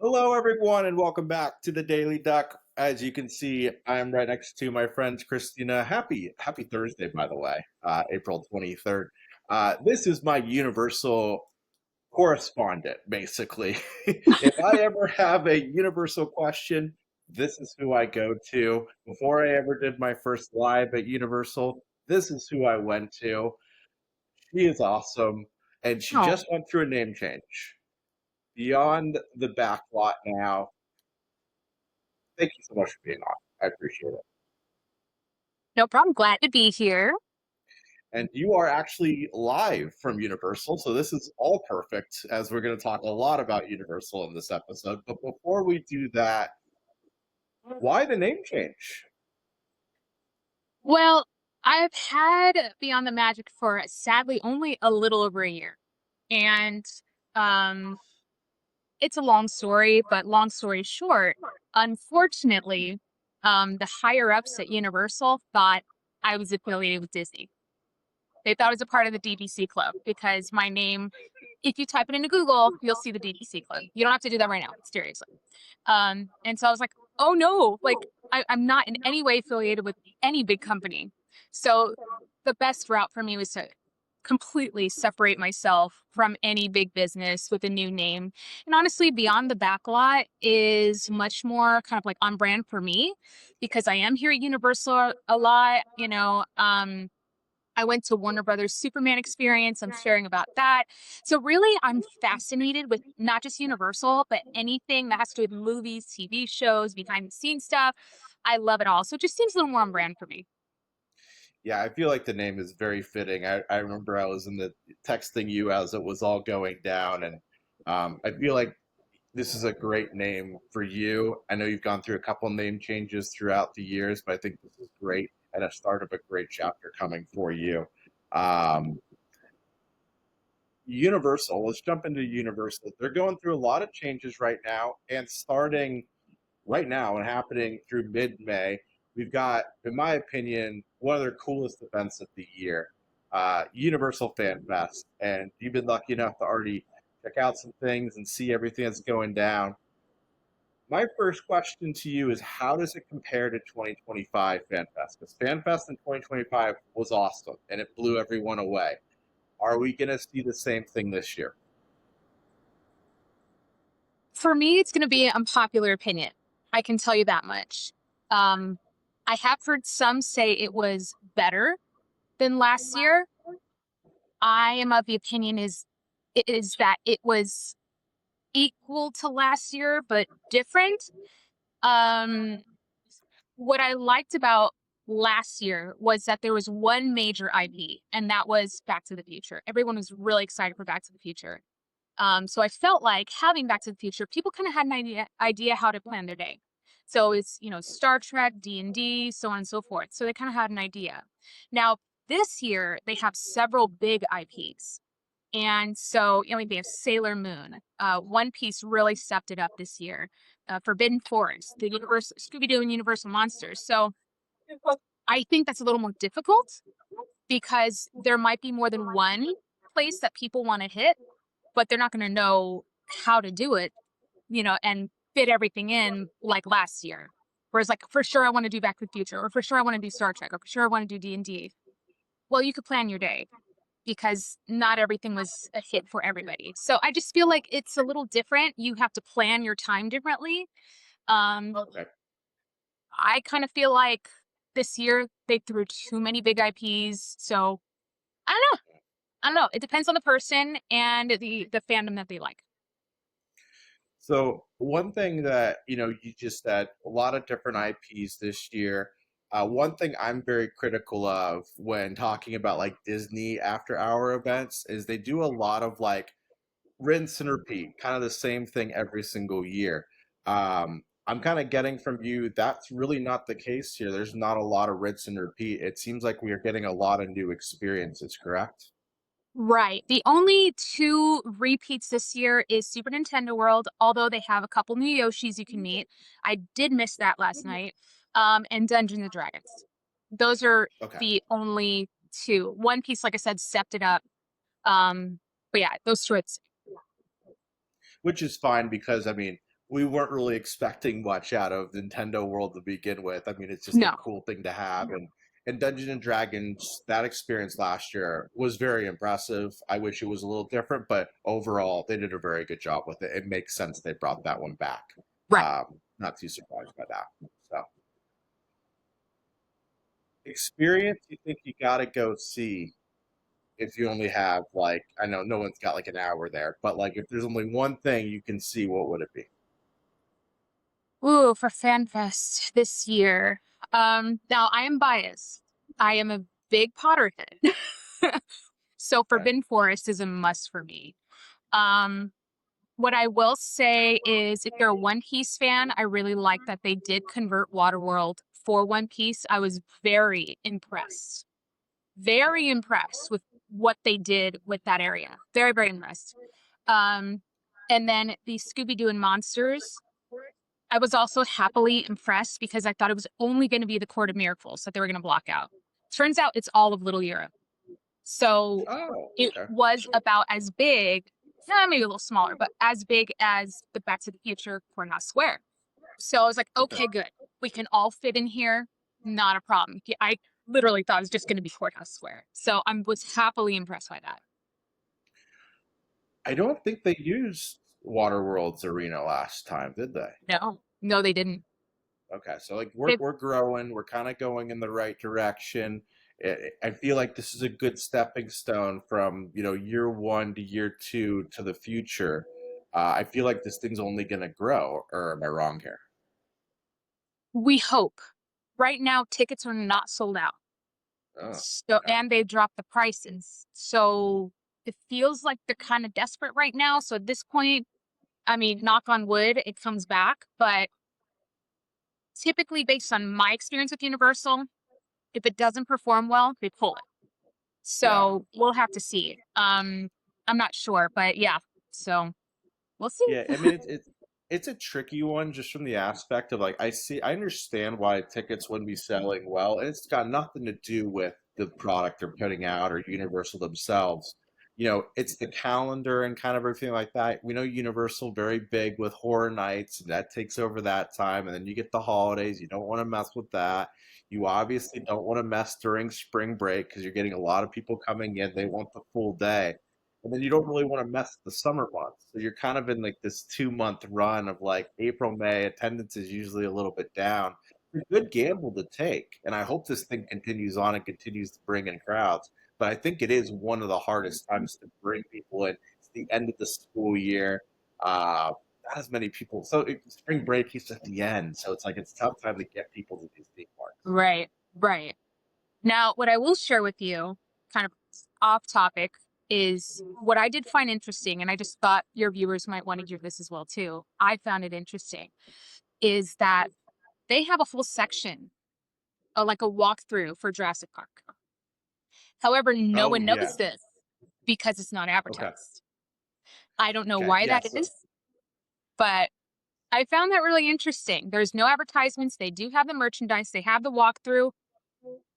Hello, everyone, and welcome back to the Daily Duck. As you can see, I'm right next to my friend Christina. Happy Thursday, by the way, April 23rd. This is my universal correspondent, basically. If I ever have a universal question, this is who I go to. Before I ever did my first live at Universal, this is who I went to. She is awesome, and she Oh, just went through a name change. Beyond the Backlot now. Thank you so much for being on. I appreciate it. no problem. Glad to be here. And you are actually live from Universal, so this is all perfect as we're going to talk a lot about Universal in this episode. But before we do that, why the name change? Well, I've had Beyond the Magic for sadly only a little over a year. And um it's a long story, but long story short, unfortunately, the higher ups at Universal thought I was affiliated with Disney. They thought it was a part of the DVC club because my name, if you type it into Google, you'll see the DVC club. You don't have to do that right now, seriously. And so I was like, oh no, like I'm not in any way affiliated with any big company. So the best route for me was to completely separate myself from any big business with a new name. And honestly, Beyond the Backlot is much more kind of like on brand for me because I am here at Universal a lot, I went to Warner Brothers Superman experience. I'm sharing about that. So really, I'm fascinated with not just Universal, but anything that has to do with movies, TV shows, behind the scenes stuff. I love it all. So it just seems a little more on brand for me. Yeah, I feel like the name is very fitting. I remember I was in the texting you as it was all going down, and I feel like this is a great name for you. I know you've gone through a couple name changes throughout the years, but I think this is great and a start of a great chapter coming for you. Um, Universal, let's jump into Universal. They're going through a lot of changes right now, and starting right now and happening through mid May, we've got, in my opinion, one of their coolest events of the year, Universal Fan Fest. And you've been lucky enough to already check out some things and see everything that's going down. My first question to you is how does it compare to 2025 Fan Fest? Because Fan Fest in 2025 was awesome and it blew everyone away. Are we going to see the same thing this year? For me, it's going to be an unpopular opinion. I can tell you that much. Um, I have heard some say it was better than last year. I am of the opinion is that it was equal to last year, but different. Um, what I liked about last year was that there was one major IP, and that was Back to the Future. Everyone was really excited for Back to the Future. So I felt like having Back to the Future, people kind of had an idea how to plan their day. So it's Star Trek, D&D, so on and so forth. So they kind of had an idea. Now this year they have several big IPs. And so, they have Sailor Moon. One Piece really stepped it up this year. Forbidden Forest, the Universal Scooby Doo and Universal Monsters. So I think that's a little more difficult because there might be more than one place that people want to hit, but they're not going to know how to do it, and fit everything in like last year. Whereas, like, for sure, I want to do Back to the Future, or for sure, I want to do Star Trek, or for sure, I want to do D&D. Well, you could plan your day because not everything was a hit for everybody. So I just feel like it's a little different. You have to plan your time differently. Um, Okay. I kind of feel like this year they threw too many big IPs. So I don't know. I don't know. It depends on the person and the fandom that they like. So one thing that you just said, a lot of different IPs this year. One thing I'm very critical of when talking about like Disney after hour events is they do a lot of like rinse and repeat, kind of the same thing every single year. I'm kind of getting from you that's really not the case here. There's not a lot of rinse and repeat. It seems like we are getting a lot of new experiences, correct? Right. The only two repeats this year is Super Nintendo World, although they have a couple new Yoshis you can meet. I did miss that last night. And Dungeons and Dragons. Those are Okay. the only two. One Piece, like I said, stepped it up. But yeah, those two. Which is fine because I mean, we weren't really expecting much out of Nintendo World to begin with. I mean, it's just a No, cool thing to have, and Dungeons and Dragons, that experience last year was very impressive. I wish it was a little different, but overall, they did a very good job with it. It makes sense they brought that one back. right. Not too surprised by that. So, experience you think you got to go see if you only have like, I know no one's got like an hour there, but like if there's only one thing you can see, what would it be? Ooh, for FanFest this year. Now I am biased. I am a big Potterhead. So Okay. Forbidden Forest is a must for me. Um, what I will say is if you're a One Piece fan, I really like that they did convert Waterworld for One Piece. I was very impressed with what they did with that area. Very, very impressed. Um, and then the Scooby Doo and Monsters, I was also happily impressed because I thought it was only going to be the Court of Miracles that they were going to block out. Turns out it's all of Little Europe. So Oh, it okay. was about as big, maybe a little smaller, but as big as the Back to the Future Courthouse Square. So I was like, Okay. okay, good. We can all fit in here. Not a problem. I literally thought it was just going to be Courthouse Square. So I was happily impressed by that. I don't think they used Waterworld's arena last time, did they? No, no, they didn't. Okay, so like They, we're growing, we're kind of going in the right direction. I feel like this is a good stepping stone from, year one to year two to the future. I feel like this thing's only going to grow, or am I wrong here? we hope. Right now, tickets are not sold out. Oh, So, okay. and they've dropped the prices. So it feels like they're kind of desperate right now. So at this point, I mean, knock on wood, it comes back. But typically, based on my experience with Universal, if it doesn't perform well, they pull it. Yeah. So we'll have to see. I'm not sure, but yeah. So we'll see. Yeah, I mean it's a tricky one just from the aspect of like I understand why tickets wouldn't be selling well, and it's got nothing to do with the product they're putting out or Universal themselves. It's the calendar and kind of everything like that. We know Universal very big with horror nights, and that takes over that time, and then you get the holidays. You don't want to mess with that. You obviously don't want to mess during spring break because you're getting a lot of people coming in. They want the full day, and then you don't really want to mess with the summer months. So you're kind of in like this 2 month run of like April, May. Attendance is usually a little bit down. It's a good gamble to take, and I hope this thing continues on and continues to bring in crowds. But I think it is one of the hardest times to bring people in. It's the end of the school year. Not as many people. So spring break is at the end, so it's like it's a tough time to get people to these theme parks. Right, right. Now, what I will share with you, kind of off topic, is what I did find interesting, and I just thought your viewers might want to hear this as well too. I found it interesting, is that they have a full section, like a walkthrough for Jurassic Park. However, no Oh one yeah. knows this because it's not Okay. advertised. I don't know Okay. why Yeah. that So is, but I found that really interesting. There's no advertisements. They do have the merchandise, they have the walkthrough,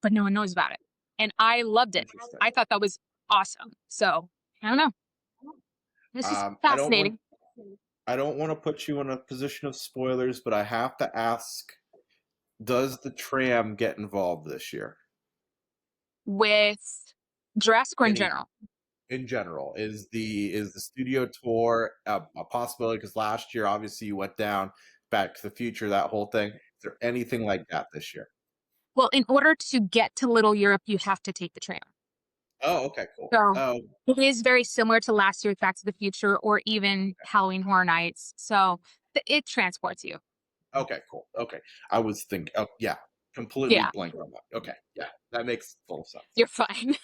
but no one knows about it. And I loved it. interesting. I thought that was awesome. So I don't know. This is Um, I don't want fascinating. I don't want to put you in a position of spoilers, but I have to ask, does the tram get involved this year? With Jurassic or in Any general. in general, is the studio tour a possibility? Because last year, obviously, you went down Back to the Future, that whole thing. Is there anything like that this year? Well, in order to get to Little Europe, you have to take the tram. Oh, okay, cool. So Oh, it is very similar to last year's Back to the Future or even Halloween Horror Nights. So it transports you. okay, cool. Okay, I was thinking. Oh, yeah, completely Yeah, blanked on that. Okay, yeah, that makes full sense. you're fine.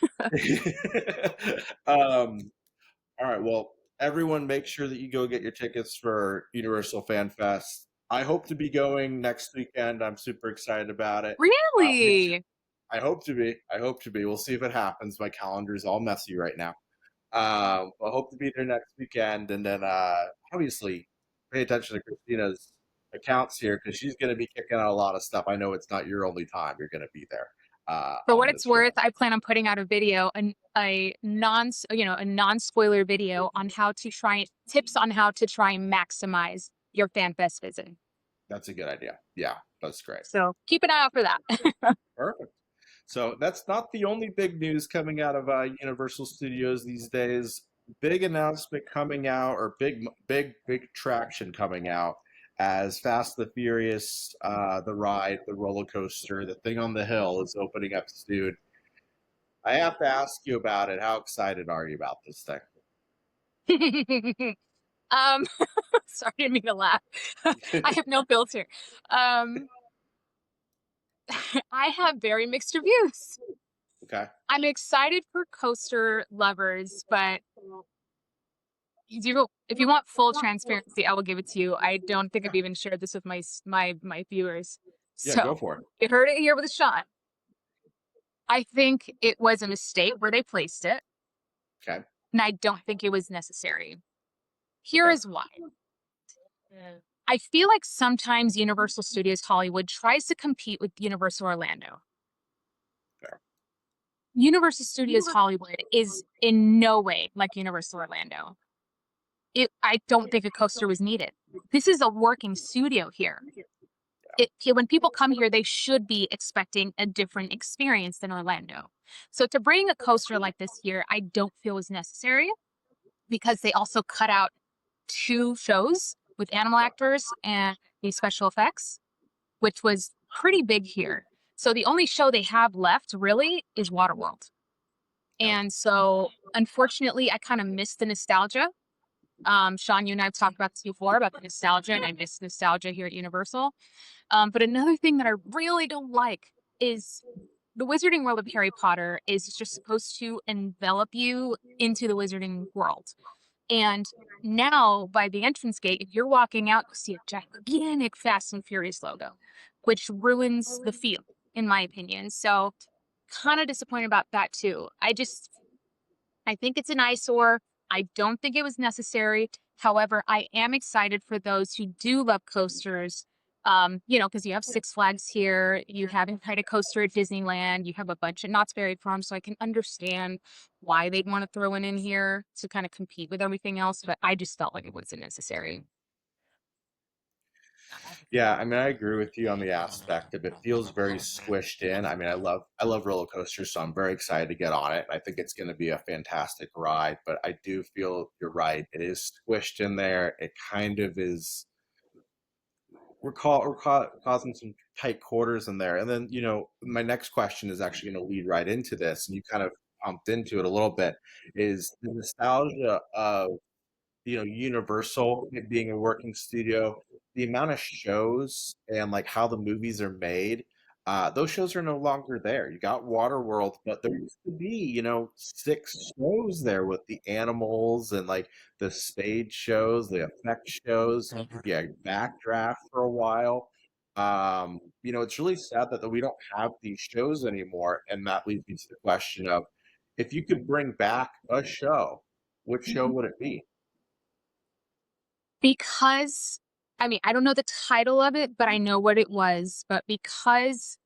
um, All right. Well, everyone, make sure that you go get your tickets for Universal Fan Fest. I hope to be going next weekend. I'm super excited about it. Make sure. Really? I hope to be. I hope to be. We'll see if it happens. My calendar is all messy right now. I hope to be there next weekend, and then obviously pay attention to Christina's accounts here because she's going to be kicking out a lot of stuff. I know it's not your only time you're going to be there For what on it's this run. worth, I plan on putting out a video, a non spoiler video on how to try tips on how to try and maximize your fan fest visit. That's a good idea. Yeah, that's great. So keep an eye out for that. Perfect. So that's not the only big news coming out of Universal Studios these days. Big announcement coming out, or big traction coming out, as Fast and the Furious, the ride, the roller coaster, the thing on the hill is opening up soon. I have to ask you about it. How excited are you about this thing? um, sorry, I didn't mean to laugh. I have no filter. Um, I have very mixed reviews. Okay. I'm excited for coaster lovers, but if you want full transparency, I will give it to you. I don't think I've even shared this with my viewers. Yeah, go So for it. you heard it here with Sean. I think it was a mistake where they placed it, Okay. and I don't think it was necessary. Here Okay. is why. I feel like sometimes Universal Studios Hollywood tries to compete with Universal Orlando. Fair. Universal Studios Hollywood is in no way like Universal Orlando. I don't think a coaster was needed. This is a working studio here. When people come here, they should be expecting a different experience than Orlando. So to bring a coaster like this here, I don't feel is necessary, because they also cut out 2 shows with animal actors and the special effects, which was pretty big here. So the only show they have left really is Waterworld. Yeah. And so unfortunately, I kind of miss the nostalgia. Sean, you and I have talked about this before, about the nostalgia, and I miss nostalgia here at Universal. But another thing that I really don't like is the Wizarding World of Harry Potter is just supposed to envelop you into the Wizarding World. And now, by the entrance gate, if you're walking out, you see a gigantic Fast and Furious logo, which ruins the feel, in my opinion. So, kind of disappointed about that too. I think it's an eyesore. I don't think it was necessary. However, I am excited for those who do love coasters. Because you have Six Flags here, you have a coaster at Disneyland, you have a bunch at Knott's Berry Farm, so I can understand why they'd want to throw it in here to kind of compete with everything else. But I just felt like it wasn't necessary. Yeah, I mean, I agree with you on the aspect of it feels very squished in. I mean, I love roller coasters, so I'm very excited to get on it. I think it's going to be a fantastic ride, but I do feel you're right. It is squished in there. It kind of is. Causing some tight quarters in there. And then, my next question is actually going to lead right into this, and you kind of pumped into it a little bit, is the nostalgia of Universal being a working studio, the amount of shows and like how the movies are made, those shows are no longer there. You got Waterworld, but there used to be, 6 shows there with the animals and like the stage shows, the effect shows. Yeah, Backdraft for a while. It's really sad that we don't have these shows anymore, and that leads me to the question of, if you could bring back a show, which show would it be? Because, I mean, I don't know the title of it, but I know what it was. But because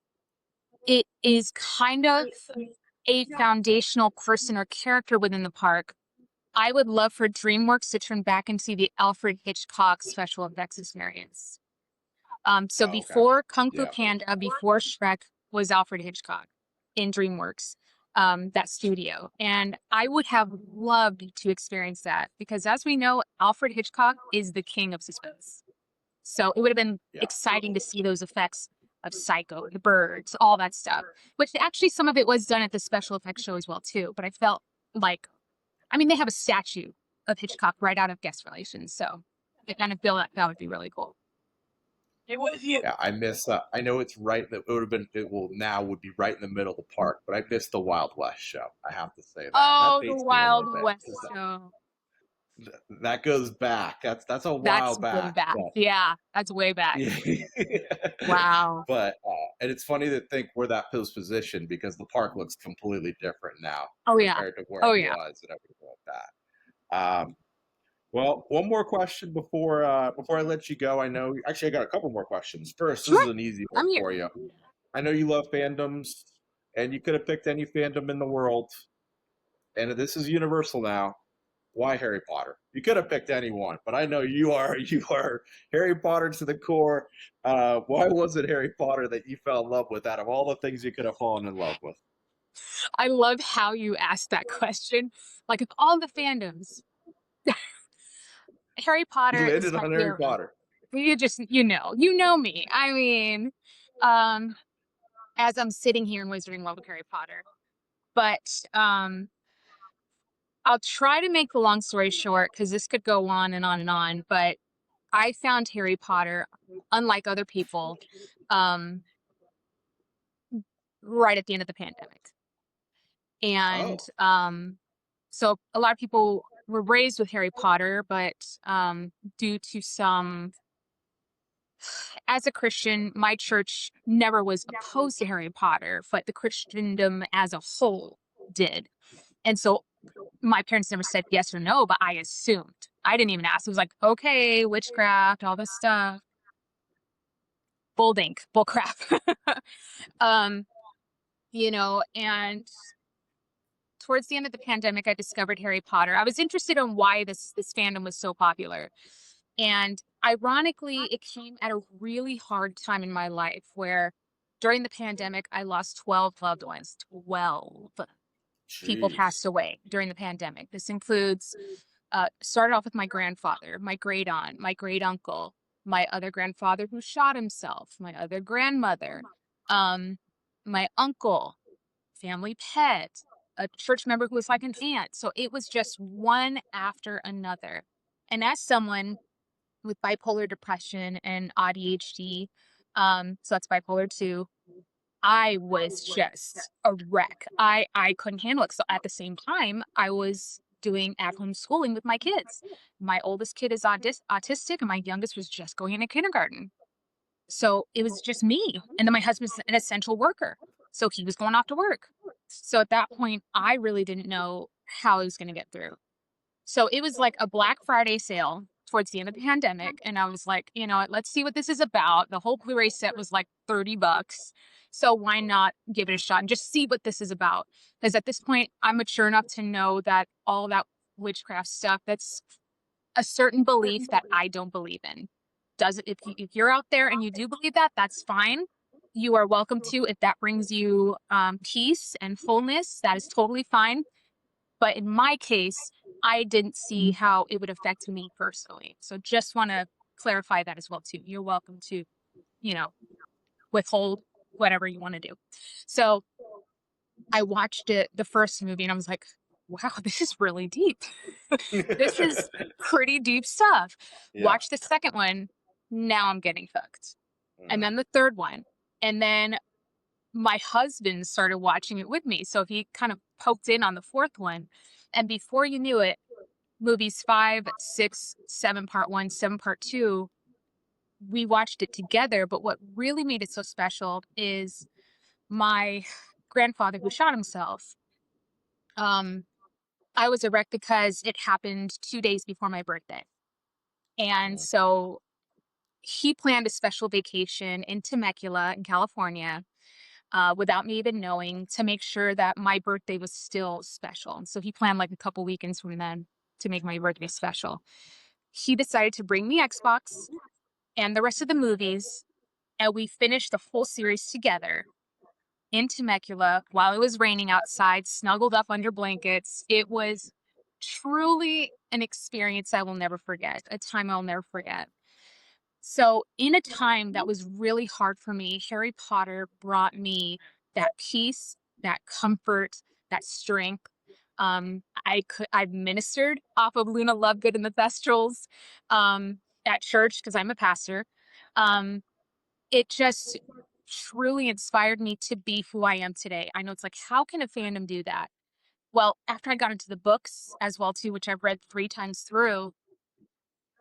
it is kind of a foundational person or character within the park, I would love for DreamWorks to turn back into the Alfred Hitchcock special effects experience. So Oh, okay. before Kung Fu Yeah. Panda, before Shrek, was Alfred Hitchcock in DreamWorks, that studio. And I would have loved to experience that, because as we know, Alfred Hitchcock is the king of suspense. So it would have been Yeah. exciting to see those effects of Psycho, the birds, all that stuff, which actually some of it was done at the special effects show as well too. But I felt like, I mean, they have a statue of Hitchcock right out of Guest Relations. So I kind of feel like that would be really cool. It was you. Yeah, I miss. I know it's right. That it would have been. It will now would be right in the middle of the park, but I miss the Wild West show. I have to say that. Oh, That the dates me a Wild little bit. West show. That goes back. That's a while That's way back. back. But Yeah, that's way back. yeah. Wow. But and it's funny to think where that was positioned, because the park looks completely different now Oh yeah. compared to where Oh it yeah. was and everything like that. Well, one more question before I let you go. I know actually I got a couple more questions. First, this is Sure. an easy I'm one here. for you. I know you love fandoms, and you could have picked any fandom in the world, and this is Universal now. why Harry Potter? You could have picked anyone, but I know you are Harry Potter to the core. Why was it Harry Potter that you fell in love with out of all the things you could have fallen in love with? I love how you asked that question. Like, of all the fandoms, Harry You Potter is landed my on Harry hero. Potter. You know me. I mean, um, as I'm sitting here in Wizarding World with Harry Potter, but I'll try to make the long story short because this could go on and on and on. But I found Harry Potter, unlike other people, um, right at the end of the pandemic. And Oh, so a lot of people were raised with Harry Potter, but due to some, as a Christian, my church never was opposed to Harry Potter, but the Christendom as a whole did. And so my parents never said yes or no, but I assumed. I didn't even ask. It was like, okay, witchcraft, all this stuff. Bull dink, bull crap. um, and towards the end of the pandemic, I discovered Harry Potter. I was interested in why this fandom was so popular. And ironically, it came at a really hard time in my life where during the pandemic, I lost 12 loved ones. 12 people jeez. passed away during the pandemic. This includes, started off with my grandfather, my great aunt, my great uncle, my other grandfather who shot himself, my other grandmother, um, my uncle, family pet, a church member who was like an aunt. So it was just one after another. And as someone with bipolar depression and ADHD, so that's bipolar 2, I was just a wreck. I couldn't handle it. So at the same time, I was doing at-home schooling with my kids. My oldest kid is autistic, and my youngest was just going into kindergarten. So it was just me. And then my husband's an essential worker. So he was going off to work. So at that point, I really didn't know how I was going to get through. So it was like a Black Friday sale towards the end of the pandemic. And I was like, you know what, let's see what this is about. The whole Blu-ray set was like $30. So why not give it a shot and just see what this is about? Because at this point, I'm mature enough to know that all that witchcraft stuff, that's a certain belief that I don't believe in. Does it, if you're out there and you do believe that, that's fine. You are welcome to. If that brings you peace and fullness, that is totally fine. But in my case, I didn't see how it would affect me personally. So just want to clarify that as well too. You're welcome to, you know, withhold whatever you want to do. So I watched it, the first movie, and I was like, wow, this is really deep. This is pretty deep stuff. Yeah. Watch the second one. Now I'm getting hooked. And Mm. then the third one. And then my husband started watching it with me. So he kind of poked in on the fourth one. And before you knew it, movies 5, 6, 7 part 1, 7 part 2, we watched it together. But what really made it so special is my grandfather who shot himself. I was a wreck because it happened 2 days before my birthday. And Mm. so he planned a special vacation in Temecula in California, without me even knowing, to make sure that my birthday was still special. And so he planned like a couple weekends from then to make my birthday special. He decided to bring me Xbox and the rest of the movies, and we finished the whole series together in Temecula while it was raining outside, snuggled up under blankets. It was truly an experience I will never forget, a time I'll never forget. So, in a time that was really hard for me, Harry Potter brought me that peace, that comfort, that strength. I've ministered off of Luna Lovegood and the Thestrals at church because I'm a pastor. Um, it just truly inspired me to be who I am today. I know it's like, how can a fandom do that? Well, after I got into the books as well too, which I've read 3 times through,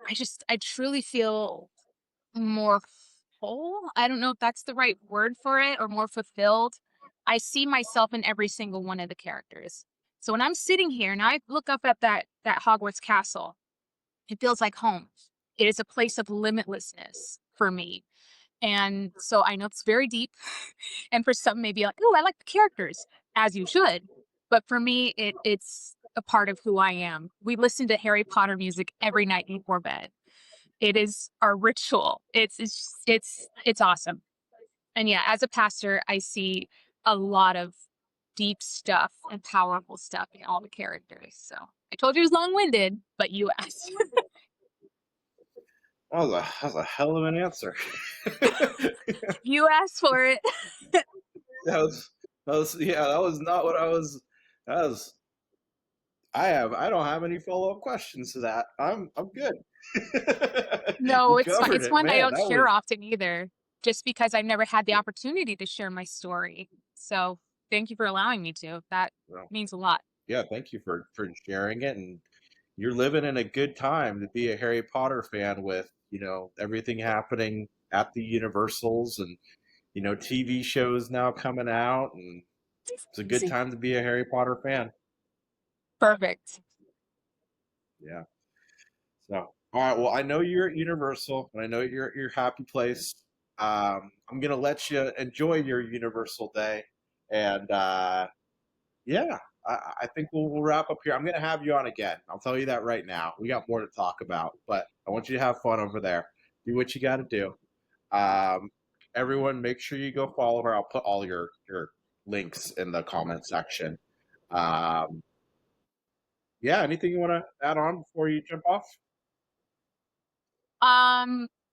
I truly feel more whole. I don't know if that's the right word for it, or more fulfilled. I see myself in every single one of the characters. So when I'm sitting here and I look up at that Hogwarts castle, it feels like home. It is a place of limitlessness for me. And so I know it's very deep. And for some maybe like, oh, I like the characters, as you should. But for me, it's a part of who I am. We listen to Harry Potter music every night before bed. It is our ritual. It's awesome. And yeah, as a pastor, I see a lot of deep stuff and powerful stuff in all the characters. So I told you it was long-winded, but you asked. That was a hell of an answer. You asked for it. that was not what I was. That was. I don't have any follow-up questions to that. I'm good. No, You it's covered it, one I man. don't That share was often either, just because I've never had the opportunity to share my story. So thank you for allowing me to. That well, means a lot. yeah. Thank you for sharing it, and you're living in a good time to be a Harry Potter fan with everything happening at the Universals and TV shows now coming out, and it's a good time to be a Harry Potter fan. Perfect. Yeah. So, all right. Well, I know you're at Universal, and I know you're at your happy place. I'm gonna let you enjoy your Universal day, and yeah, I think we'll wrap up here. I'm gonna have you on again. I'll tell you that right now. We got more to talk about, but I want you to have fun over there. Do what you got to do. Everyone, make sure you go follow her. I'll put all your links in the comment section. Yeah, anything you want to add on before you jump off?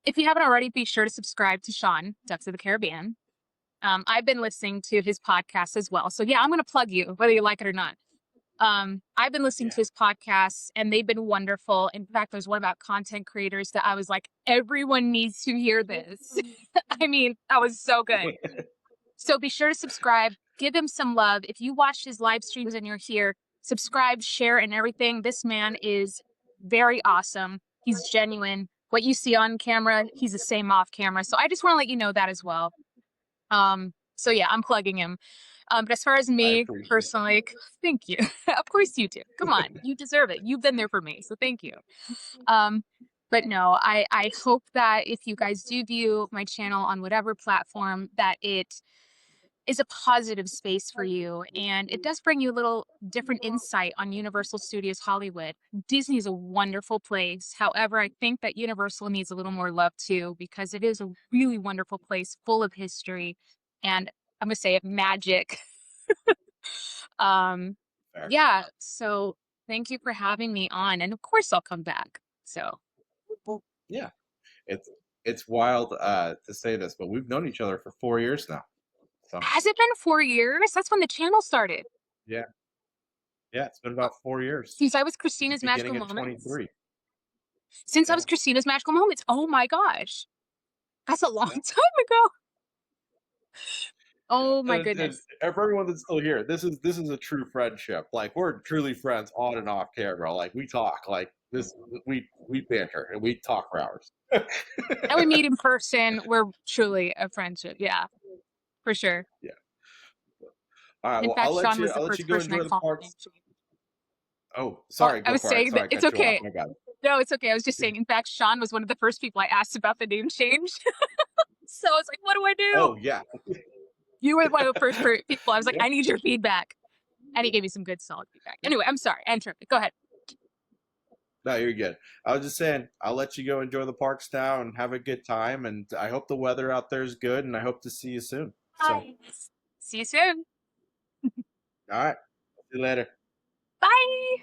If you haven't already, be sure to subscribe to Sean, Ducks of the Caribbean. I've been listening to his podcast as well. So yeah, I'm gonna plug you, whether you like it or not. I've been listening to his podcasts and they've been wonderful. In fact, there's one about content creators that I was like, everyone needs to hear this. I mean, that was so good. So be sure to subscribe, give him some love. If you watch his live streams and you're here, subscribe, share, and everything. This man is very awesome. He's genuine. What you see on camera, he's the same off camera. So I just want to let you know that as well. So yeah, I'm plugging him. But as far as me personally, thank you. Of course you do. Come on, you deserve it. You've been there for me, so thank you. But no, I hope that if you guys do view my channel on whatever platform, that it is a positive space for you, and it does bring you a little different insight on Universal Studios Hollywood. Disney is a wonderful place. However, I think that Universal needs a little more love too, because it is a really wonderful place full of history and I'm gonna say it, magic. Yeah, so thank you for having me on, and of course I'll come back. So yeah, it's wild to say this, but we've known each other for 4 years now. So has it been 4 years? That's when the channel started. Yeah, it's been about 4 years. Since I was Christina's Magical Beginning of Moments. 23. Since I was Christina's Magical Moments. Oh my gosh. That's a long time ago. Oh my goodness. And for everyone that's still here, this is a true friendship. Like, we're truly friends on and off camera. Like, we talk like this, we banter and we talk for hours. And we meet in person. We're truly a friendship. Yeah, for sure. Yeah. All right. In Well, fact, I'll Sean was let the you first go person I enjoy the called. parks. Oh, sorry. I was saying that it's okay. No, it's okay. I was just saying, in fact, Sean was one of the first people I asked about the name change. So I was like, what do I do? Oh, yeah. You were one of the first people. I was like, I need your feedback. And he gave me some good, solid feedback. Anyway, I'm sorry. I interrupted. Go ahead. No, you're good. I was just saying, I'll let you go enjoy the parks now and have a good time. And I hope the weather out there is good. And I hope to see you soon. So. See you soon. All right. See you later. Bye.